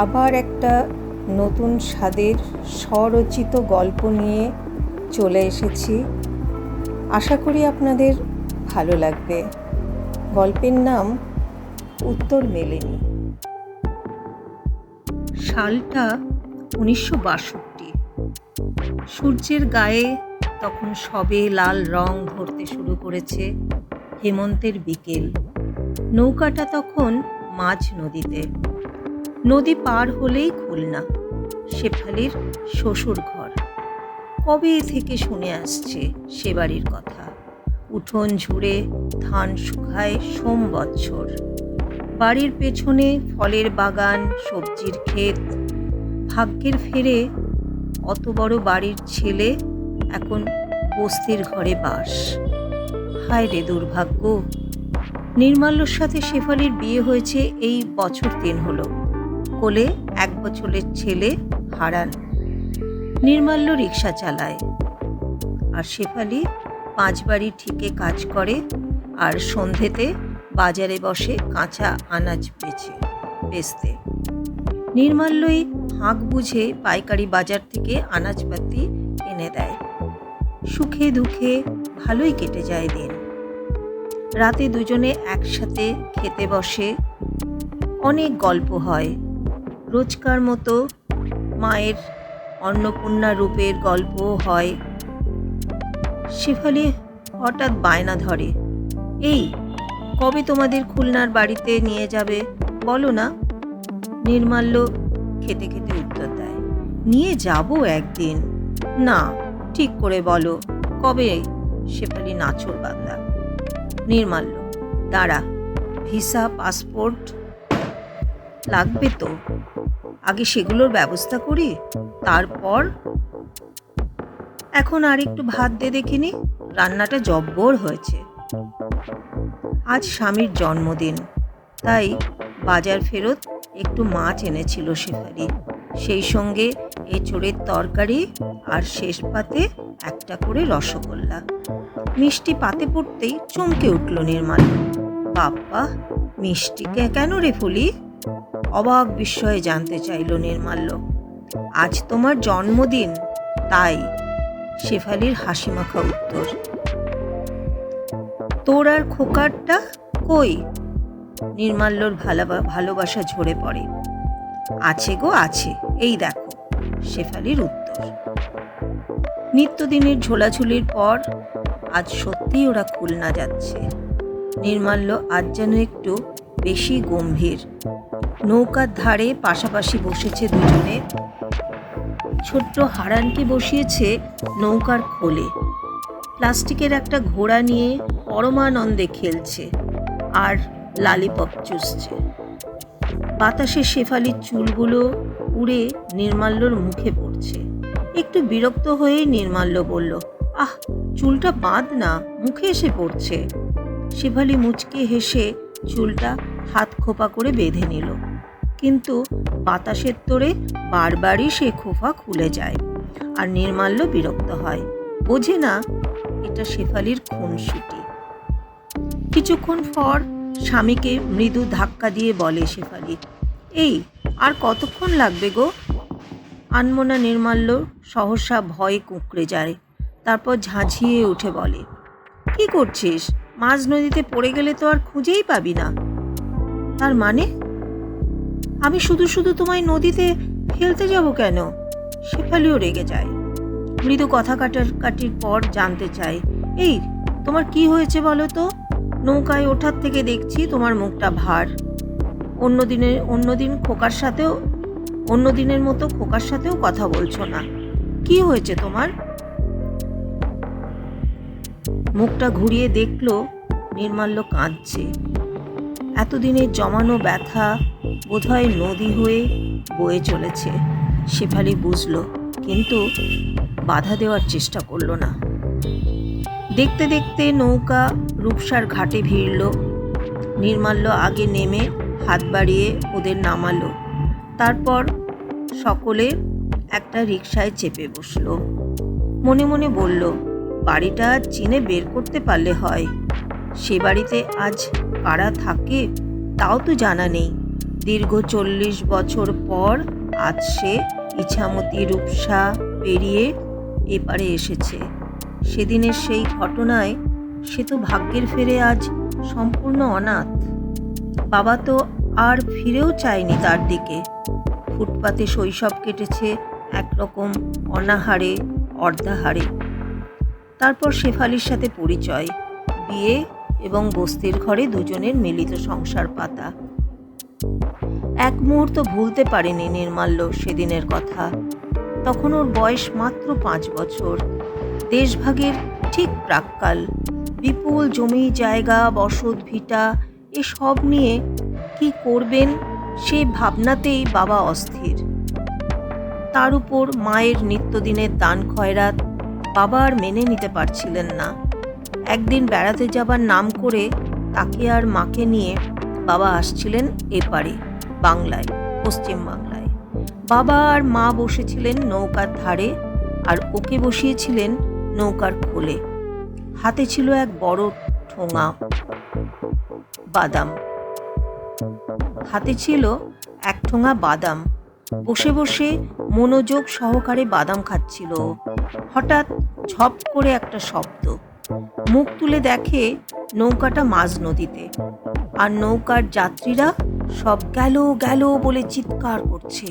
আবার একটা নতুন স্বাদের স্বরচিত গল্প নিয়ে চলে এসেছি। আশা করি আপনাদের ভালো লাগবে। গল্পের নাম উত্তর মেলেনি। সালটা 1962। সূর্যের গায়ে তখন সবে লাল রং ধরতে শুরু করেছে। হেমন্তের বিকেল। নৌকাটা তখন মাঝ নদীতে। নদী পার হলেই খুলনা, শেফালির শ্বশুর ঘর। কবে থেকে শুনে আসছে সে বাড়ির কথা। উঠোন ঝুড়ে ধান শুকায় বৎসর। বাড়ির পেছনে ফলের বাগান, সবজির ক্ষেত। ভাগ্যের ফেরে অত বড় বাড়ির ছেলে এখন বস্তির ঘরে বাস। হায় রে দুর্ভাগ্য। নির্মাল্যর সাথে শেফালির বিয়ে হয়েছে এই বছর 3 হলো। কোলে 1 বছরের ছেলে হারান। নির্মাল্য রিক্সা চালায়, আর শেফালি 5 বাড়ি ঠিকে কাজ করে, আর সন্ধেতে বাজারে বসে কাঁচা আনাজ বেচতে। নির্মাল্যই হাঁক বুঝে পাইকারি বাজার থেকে আনাজপাতি এনে দেয়। সুখে দুঃখে ভালোই কেটে যায় দিন। রাতে দুজনে একসাথে খেতে বসে। অনেক গল্প হয়। রোজকার মতো মায়ের অন্নপূর্ণা রূপের গল্পও হয়। শেফালি হঠাৎ বায়না ধরে, এই কবে তোমাদের খুলনার বাড়িতে নিয়ে যাবে বলো না? নির্মাল্য খেতে খেতে উত্তর দেয়, নিয়ে যাব একদিন। না, ঠিক করে বলো কবে? শেফালি নাছোড় বান্দা। নির্মাল্য, দাঁড়া, ভিসা পাসপোর্ট লাগবে তো, আগে সেগুলোর ব্যবস্থা করি, তারপর। এখন আর একটু ভাত দে দেখিনি, রান্নাটা জব্বর হয়েছে। আজ স্বামীর জন্মদিন, তাই বাজার ফেরত একটু মাছ এনেছিল শেফালি। সেই সঙ্গে এঁচোড়ের তরকারি, আর শেষ পাতে একটা করে রসগোল্লা। মিষ্টি পাতে পড়তেই চমকে উঠল নির্মাল্য। বাপ্পা, মিষ্টি কেন রে ফুলি? অবাক বিস্ময়ে জানতে চাইল নির্মাল্য। আজ তোমার জন্মদিন, তাই। শেফালির হাসিমাখা উত্তর। তোর আর খোকারটা কই? নির্মাল্যর ভালোবাসা ঝরে পড়ে। আছে গো আছে, এই দেখো, শেফালির উত্তর। নিত্যদিনের ঝোলাঝুলির পর আজ সত্যিই ওরা খুলনা যাচ্ছে। নির্মাল্য আজ যেন একটু বেশি গম্ভীর। নৌকার ধারে পাশাপাশি বসেছে দুজনে। ছোট্ট হারানকে বসিয়েছে নৌকার খোলে। প্লাস্টিকের একটা ঘোড়া নিয়ে পরমানন্দে খেলছে আর লালিপপ চুষছে। বাতাসে শেফালির চুলগুলো উড়ে নির্মাল্যর মুখে পড়ছে। একটু বিরক্ত হয়েই নির্মাল্য বলল, আহ, চুলটা বাঁধ না, মুখে এসে পড়ছে। শেফালি মুচকে হেসে চুলটা হাত খোপা করে বেঁধে নিল, কিন্তু বাতাসের তোড়ে বারবারই সে খোপা খুলে যায়। আর নির্মাল্য বিরক্ত হয়, বোঝে না এটা শেফালির খুনসুটি। কিছুক্ষণ পর স্বামীকে মৃদু ধাক্কা দিয়ে বলে শেফালি, এই আর কতক্ষণ লাগবে গো? আনমনা নির্মাল্য সহসা ভয়ে কুঁকড়ে যায়। তারপর ঝাঁঝিয়ে উঠে বলে, কি করছিস? মাঝ নদীতে পড়ে গেলে তো আর খুঁজেই পাবি না। তার মানে? আমি শুধু শুধু তোমায় নদীতে ফেলতে যাব কেন? শেফালিও রেগে যায়। মৃদু কথা কাটাকাটির পর জানতে চায়, এই তোমার কি হয়েছে বলো তো? নৌকায় ওঠার থেকে দেখছি তোমার মুখটা ভার। অন্যদিনের মতো খোকার সাথেও কথা বলছো না। কি হয়েছে তোমার? মুখটা ঘুরিয়ে দেখল নির্মাল্য কাঁদছে। এতদিনের জমানো ব্যথা বোধহয় নদী হয়ে বয়ে চলেছে। শেফালি বুঝল, কিন্তু বাধা দেওয়ার চেষ্টা করল না। দেখতে দেখতে নৌকা রূপসার ঘাটে ভিড়ল। নির্মাল্য আগে নেমে হাত বাড়িয়ে ওদের নামালো। তারপর সকলে একটা রিকশায় চেপে বসল। মনে মনে বলল, বাড়িটা চিনে বের করতে পারলে হয়। সে বাড়িতে আজ কারা থাকে তাও তো জানা নেই। দীর্ঘ 40 বছর পর আজ সে ইছামতি রূপসা পেরিয়ে এপারে এসেছে। সেদিনের সেই ঘটনায় সে তো ভাগ্যের ফেরে আজ সম্পূর্ণ অনাথ। বাবা তো আর ফিরেও চায়নি তার দিকে। ফুটপাতে শৈশব কেটেছে একরকম অনাহারে অর্ধাহারে। তারপর শেফালির সাথে পরিচয়, বিয়ে এবং বস্তির ঘরে দুজনের মিলিত সংসার পাতা। এক মুহূর্ত ভুলতে পারেনি নির্মাল্য সেদিনের কথা। তখন ওর বয়স মাত্র 5 বছর। দেশভাগের ঠিক প্রাক্কাল। বিপুল জমি জায়গা বসত ভিটা এসব নিয়ে কি করবেন সে ভাবনাতেই বাবা অস্থির। তার উপর মায়ের নিত্যদিনের দান খয়রাত বাবা আর মেনে নিতে পারছিলেন না। একদিন বেড়াতে যাবার নাম করে তাকে আর মাকে নিয়ে বাবা আসছিলেন এপারে বাংলায়, পশ্চিম বাংলায়। বাবা আর মা বসেছিলেন নৌকার ধারে আর ওকে বসিয়েছিলেন নৌকার কোলে। হাতে ছিল এক বড় ঠোঙা বাদাম। বসে বসে মনোযোগ সহকারে বাদাম খাচ্ছিল। হঠাৎ ঝপ করে একটা শব্দ। মুখ তুলে দেখে নৌকাটা মাঝ নদীতে, আর নৌকার যাত্রীরা সব গেল গেল বলে চিৎকার করছে।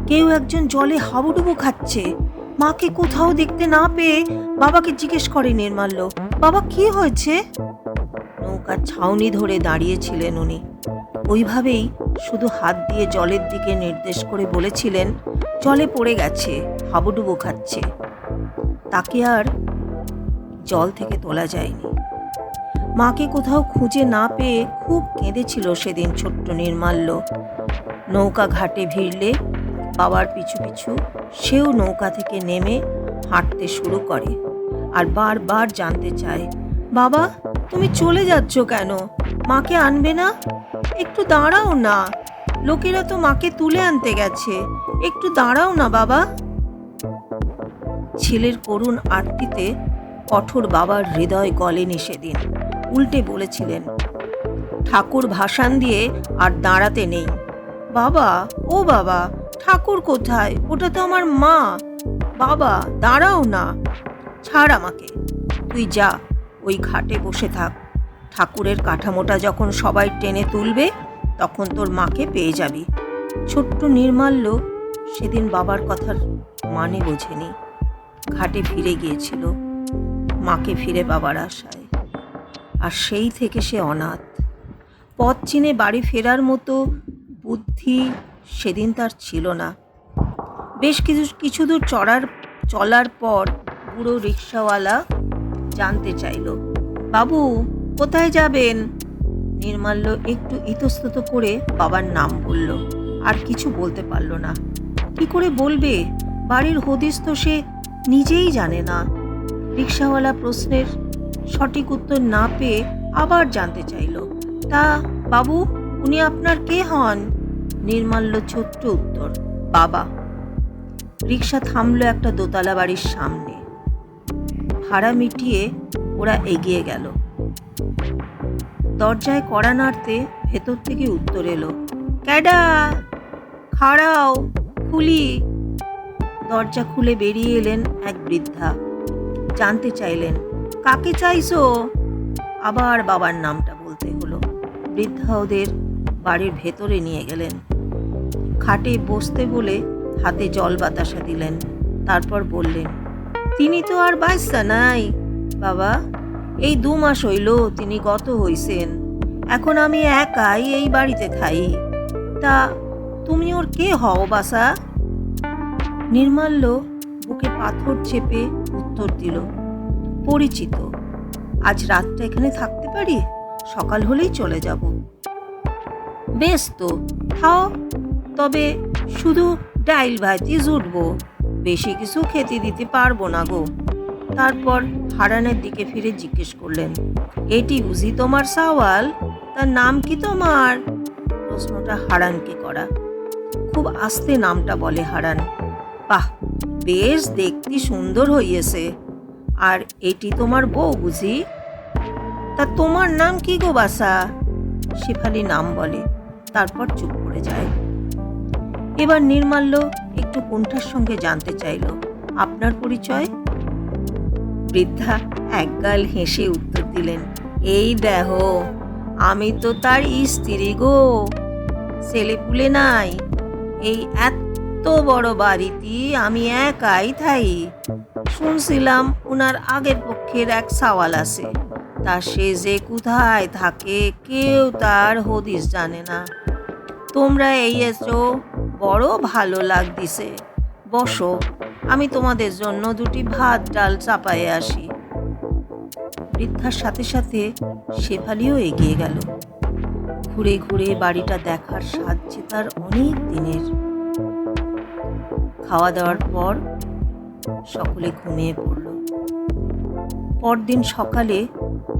কেউ একজন জলে হাবুডুবু খাচ্ছে। মাকে কোথাও দেখতে না পেয়ে বাবাকে জিজ্ঞেস করে নির্মাল্য, বাবা কি হয়েছে? নৌকার ছাউনি ধরে দাঁড়িয়েছিলেন উনি। ওইভাবেই শুধু হাত দিয়ে জলের দিকে নির্দেশ করে বলেছিলেন, জলে পড়ে গেছে, হাবুডুবু খাচ্ছে। তাকে আর জল থেকে তোলা যায়নি। মাকে কোথাও খুঁজে না পেয়ে খুব কেঁদেছিল সেদিন ছোট্ট নির্মাল্য। নৌকা ঘাটে ভিড়লে বাবার পিছু পিছু সেও নৌকা থেকে নেমে হাঁটতে শুরু করে আর বারবার জানতে চায়, বাবা তুমি চলে যাচ্ছ কেন? মাকে আনবে না? একটু দাঁড়াও না, লোকেরা তো মাকে তুলে আনতে গেছে, একটু দাঁড়াও না বাবা। ছেলের করুণ আরতিতে কঠোর বাবার হৃদয় গলেনি সেদিন। উল্টে বলেছিলেন, ঠাকুর ভাসান দিয়ে আর দাঁড়াতে নেই। বাবা, ও বাবা, ঠাকুর কোথায়? ওটা তো আমার মা। বাবা দাঁড়াও না, ছাড় আমাকে, তুই যা ওই ঘাটে বসে থাক। ঠাকুরের কাঠামোটা যখন সবাই টেনে তুলবে তখন তোর মাকে পেয়ে যাবি। ছোট্ট নির্মাল্য সেদিন বাবার কথার মানে বোঝেনি। ঘাটে ফিরে গিয়েছিল মাকে ফিরে পাবার আশায়। আর সেই থেকে সে অনাথ। পথ চিনে বাড়ি ফেরার মতো বুদ্ধি সেদিন তার ছিল না। বেশ কিছু দূর চলার পর বুড়ো রিক্সাওয়ালা জানতে চাইল, বাবু কোথায় যাবেন? নির্মাল্য একটু ইতস্তত করে বাবার নাম বলল, আর কিছু বলতে পারল না। কি করে বলবে? বাড়ির হদিস তো সে নিজেই জানে না। রিক্সাওয়ালা প্রশ্নের সঠিক উত্তর না পেয়ে আবার জানতে চাইল, তা বাবু উনি আপনার কে হন? নির্মাল্য ছোট্ট উত্তর, বাবা। রিক্সা থামলো একটা দোতলা বাড়ির সামনে। ভাড়া মিটিয়ে ওরা এগিয়ে গেল। দরজায় কড়া নাড়তে ভেতর থেকে উত্তর এলো, ক্যাডা? খাড়াও, খুলি। দরজা খুলে বেরিয়ে এলেন এক বৃদ্ধা। জানতে চাইলেন, কাকে চাইছো? আবার বাবার নামটা বলতে হলো। বৃদ্ধা ওদের বাড়ির ভেতরে নিয়ে গেলেন। খাটে বসতে বলে হাতে জল বাতাসা দিলেন। তারপর বললেন, তিনি তো আর বাচ্চা নাই বাবা, এই 2 মাস হইল তিনি গত হইছেন। এখন আমি একাই এই বাড়িতে থাই। তা তুমি ওর কে হও বাসা? নির্মাল্য বুকে পাথর চেপে উত্তর দিল, পরিচিত। আজ রাতটা এখানে থাকতে পারি, সকাল হলেই চলে যাব। বেশ তো, খাও, তবে শুধু ডাইল ভাজি জুটবো, বেশি কিছু খেতে দিতে পারবো না গো। তারপর হারানের দিকে ফিরে জিজ্ঞেস করলেন, এটি বুঝি তোমার সাওয়াল? তার নাম কি তোমার? প্রশ্নটা হারানকে করা। খুব আস্তে নামটা বলে হারান। বাহ, বেশ দেখতে সুন্দর হইয়েছে। আর এটি তোমার বউ বুঝি? তা তোমার নাম কি গো বাসা? শেফালি নাম বলে। তারপর চুপ করে যায়। এবার নির্মাল্য একটু কুণ্ঠার সঙ্গে জানতে চাইল, আপনার পরিচয়? বৃদ্ধা একগাল হেসে উত্তর দিলেন, এই দেখো, আমি তো তার স্ত্রী গো, ছেলেপুলে নাই। এই এত বড় বাড়িতে আমি একাই থাই। শুনছিলাম উনার আগের পক্ষের এক সাওয়াল আছে, তা সে যে কোথায় থাকে কেউ তার হদিস জানে না। তোমরা এই এসো, বড় ভালো লাগদিছে। বসো, আমি তোমাদের জন্য দুটি ভাত ডাল চাপায়ে আসি। বৃদ্ধার সাথে সাথে শেফালিও এগিয়ে গেল। ঘুরে ঘুরে বাড়িটা দেখার স্বাদ যে তার অনেক দিনের। খাওয়া দাওয়ার পর সকলে ঘুমিয়ে পড়ল। পরদিন সকালে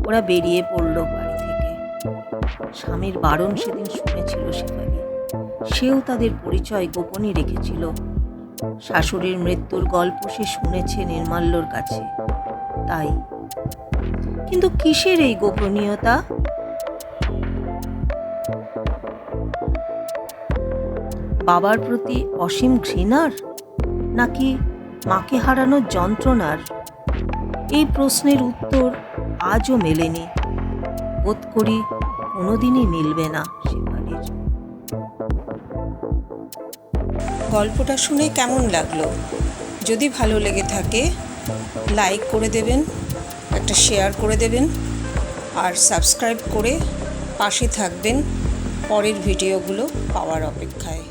ওরা বেরিয়ে পড়ল বাড়ি থেকে। স্বামীর বারণ সেদিন শুনেছিল শেফালি, সেও তাদের পরিচয় গোপনই রেখেছিল। শাশুড়ির মৃত্যুর গল্প সে শুনেছে নির্মাল্যর কাছে, তাই। কিন্তু কিসের এই গোপনীয়তা? বাবার প্রতি অসীম ঘৃণার, নাকি মাকে হারানোর যন্ত্রণার? এই প্রশ্নের উত্তর আজও মেলেনি। বোধ করি কোনোদিনই মিলবে না শেফালির। গল্পটা শুনে কেমন লাগলো? যদি ভালো লেগে থাকে লাইক করে দেবেন, একটা শেয়ার করে দেবেন, আর সাবস্ক্রাইব করে পাশে থাকবেন পরের ভিডিওগুলো পাওয়ার অপেক্ষায়।